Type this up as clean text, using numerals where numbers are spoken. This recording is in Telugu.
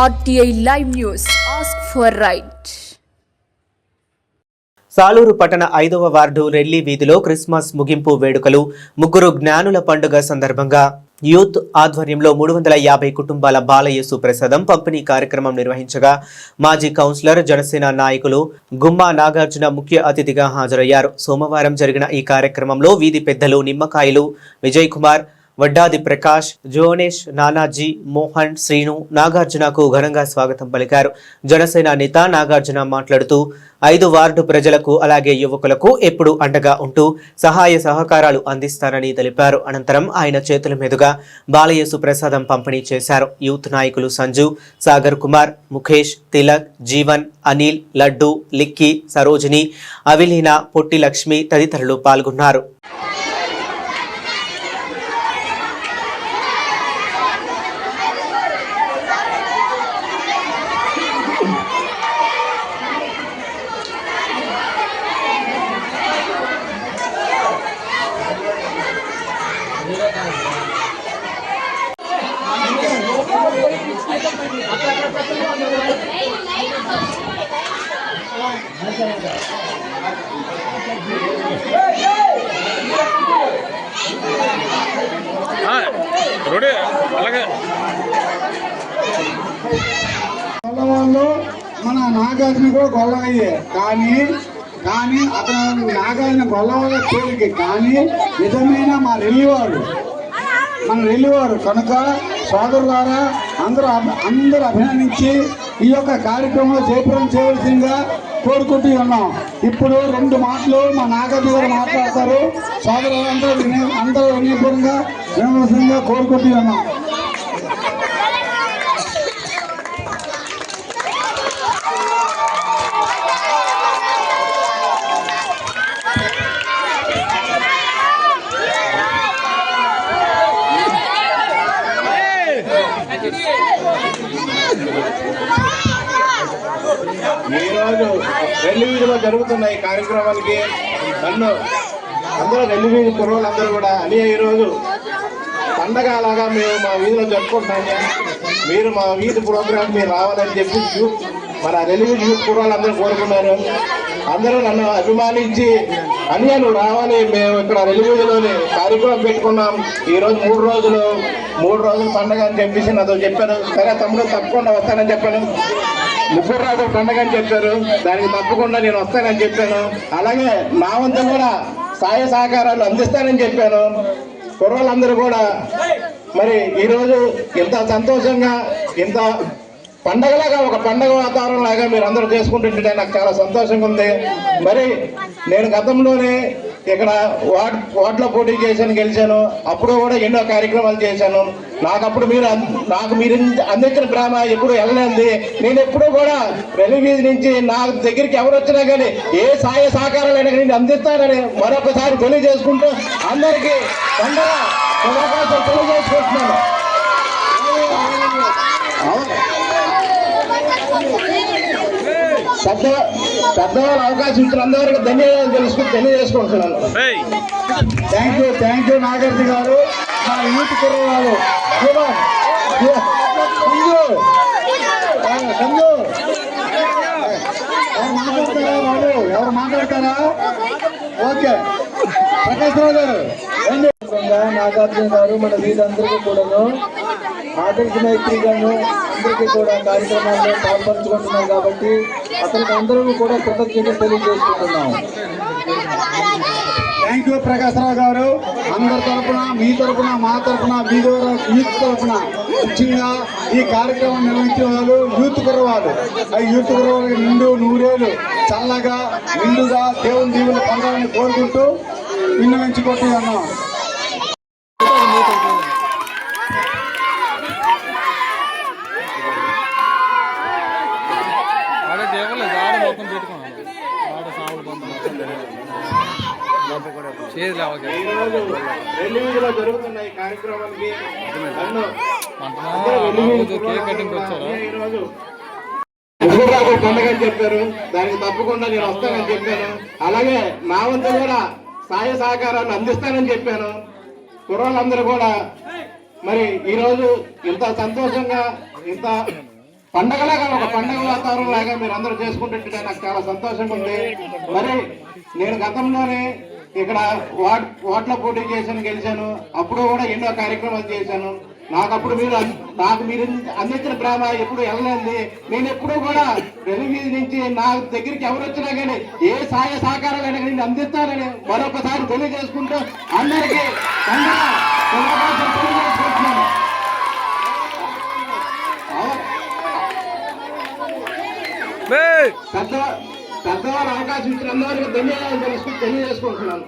RTI Live News. Ask for right. Saluru పట్టణ 5వ వార్డు రెల్లి వీధిలో క్రిస్మస్ ముగింపు వేడుకలు ముగ్గురు జ్ఞానుల పండుగ సందర్భంగా యూత్ ఆధ్వర్యంలో 350 కుటుంబాల బాలయేసు ప్రసాదం పంపిణీ కార్యక్రమం నిర్వహించగా మాజీ కౌన్సిలర్ జనసేన నాయకులు గుమ్మా నాగార్జున ముఖ్య అతిథిగా హాజరయ్యారు. సోమవారం జరిగిన ఈ కార్యక్రమంలో వీధి పెద్దలు నిమ్మకాయలు విజయ్ కుమార్, వడ్డాది ప్రకాష్, జోనేష్, నానాజీ, మోహన్, శ్రీను నాగార్జునకు ఘనంగా స్వాగతం పలికారు. జనసేన నేత నాగార్జున మాట్లాడుతూ 5 వార్డు ప్రజలకు అలాగే యువకులకు ఎప్పుడు అండగా ఉంటూ సహాయ సహకారాలు అందిస్తారని తెలిపారు. అనంతరం ఆయన చేతుల మీదుగా బాలయేసు ప్రసాదం పంపిణీ చేశారు. యూత్ నాయకులు సంజు, సాగర్ కుమార్, ముఖేష్, తిలక్, జీవన్, అనిల్, లడ్డు, లిక్కీ, సరోజిని, అవిలీన, పొట్టి లక్ష్మి తదితరులు పాల్గొన్నారు. మన నాగార్జున కూడా గొల్లవయ్యే కానీ అతను నాగార్జున గొల్లవల్ల తేలిక కానీ నిజమైన మన రెల్లివారు కనుక సోదరులారా అందరూ అభినందించి ఈ యొక్క కార్యక్రమంలో జయప్రదం చేయవలసిందిగా కోరుకుంటూ ఉన్నాం. ఇప్పుడు 2 మాటలు మా నాగార్జున గారు మాట్లాడతారు. అందరూ వినయపూర్వకంగా వినవలసిందిగా కోరుకుంటూ ఉన్నాం. ఈరోజు రెల్లి వీధిలో జరుగుతున్న ఈ కార్యక్రమానికి నన్ను అందరూ రెల్లి వీధి కుర్రోళ్ళందరూ కూడా అని ఈరోజు పండగ అలాగా మేము మా వీధిలో జరుపుకుంటాము, మీరు మా వీధి ప్రోగ్రాం మీరు రావాలని చెప్పి మన రెల్లి వీధి యూత్ కుర్రోళ్ళందరూ కోరుకున్నారు. అందరూ నన్ను అభిమానించి అన్నయ్య నువ్వు రావాలి, మేము ఇక్కడ రెల్లి వీధిలోని కార్యక్రమం పెట్టుకున్నాం, ఈరోజు 3 రోజులు పండగ అని చెప్పేసి నాతో చెప్పారు. సరే తమ్ముడు తప్పకుండా వస్తానని చెప్పాను. 3 రోజులు పండగ అని చెప్పారు, దానికి తప్పకుండా నేను వస్తానని చెప్పాను. అలాగే నా వంతు కూడా సహాయ సహకారాలు అందిస్తానని చెప్పాను. కుర్రోళ్ళందరూ కూడా మరి ఈరోజు ఇంత సంతోషంగా ఇంత పండగలాగా ఒక పండగ వాతావరణం లాగా మీరు అందరూ చేసుకుంటుంటే నాకు చాలా సంతోషంగా ఉంది. మరి నేను గతంలోనే ఇక్కడ వార్డులో పోటీ చేశాను, గెలిచాను. అప్పుడు కూడా ఎన్నో కార్యక్రమాలు చేశాను. నాకు మీరు అందించిన ప్రేమ ఎప్పుడు వెళ్ళలేదు. నేను ఎప్పుడూ కూడా రెల్లి వీధి నుంచి నా దగ్గరికి ఎవరు వచ్చినా కానీ ఏ సహాయ సహకారాలైనా నేను అందిస్తానని మరొకసారి తెలియజేసుకుంటూ అందరికీ పండుగ శుభాకాంక్షలు తెలియజేసుకుంటున్నాను. పెద్దవాళ్ళు అవకాశం ఇచ్చిన అందరికీ ధన్యవాదాలు తెలియజేసుకుంటున్నాను. థ్యాంక్ యూ నాగార్జున గారు. మా యూత్ కుర్రవాళ్ళు ఎవరు మాట్లాడతారా? ఓకే, ప్రకాష్ రావు గారు. నాగార్జున గారు మన వీళ్ళందరికీ కూడాను ఆదర్శ మైత్రిగాను అందరికీ కూడా కార్యక్రమాల్లో పాల్పంచుకుంటున్నారు కాబట్టి అతనికి అందరూ కూడా కృతజ్ఞతలు తెలియజేసుకుంటున్నాం. థ్యాంక్ యూ ప్రకాష్ రావు గారు. అందరి తరఫున, మీ తరఫున, మా తరఫున, యూత్ తరఫున ముఖ్యంగా ఈ కార్యక్రమం నిర్వహించిన వాళ్ళు యూత్ కుర్రవాళ్ళు. యూత్ కుర్రవాళ్ళకి నూరేళ్ళు చల్లగా నిండుగా దేవుని దీవులు పొందాలని కోరుకుంటూ విన్నవించుకుంటూ ఉన్నాం. ఈరోజు రెల్లి వీధిలో జరుగుతున్న ఈ కార్యక్రమానికి నన్ను ఈరోజు పండుగ అని చెప్పారు, దానికి తప్పకుండా నేను వస్తానని చెప్పాను. అలాగే నా వంతు కూడా సహాయ సహకారాలు అందిస్తానని చెప్పాను. కుర్రోళ్ళందరూ కూడా మరి ఈరోజు ఇంత సంతోషంగా ఇంత పండగలాగా ఒక పండగ వాతావరణం లాగా మీరు అందరూ చేసుకుంటుంటే నాకు చాలా సంతోషంగా ఉంది. మరి నేను గతంలోనే ఇక్కడ ఓట్ల పోటీ చేశాను, గెలిచాను. అప్పుడు కూడా ఎన్నో కార్యక్రమాలు చేశాను. నాకు మీరు అందించిన ప్రేమ ఎప్పుడు వెళ్ళలేదు. నేను ఎప్పుడు కూడా రెవెన్యూ నుంచి నా దగ్గరికి ఎవరు వచ్చినా కానీ ఏ సహాయ సహకారాలైనా కానీ అందిస్తానని మరొకసారి తెలియజేసుకుంటూ అందరికీ తెలియజేసుకుంటున్నాను. పెద్దవారు అవకాశం ఇచ్చిన అందరికీ ధన్యవాదాలు తెలియజేసుకుంటున్నాను.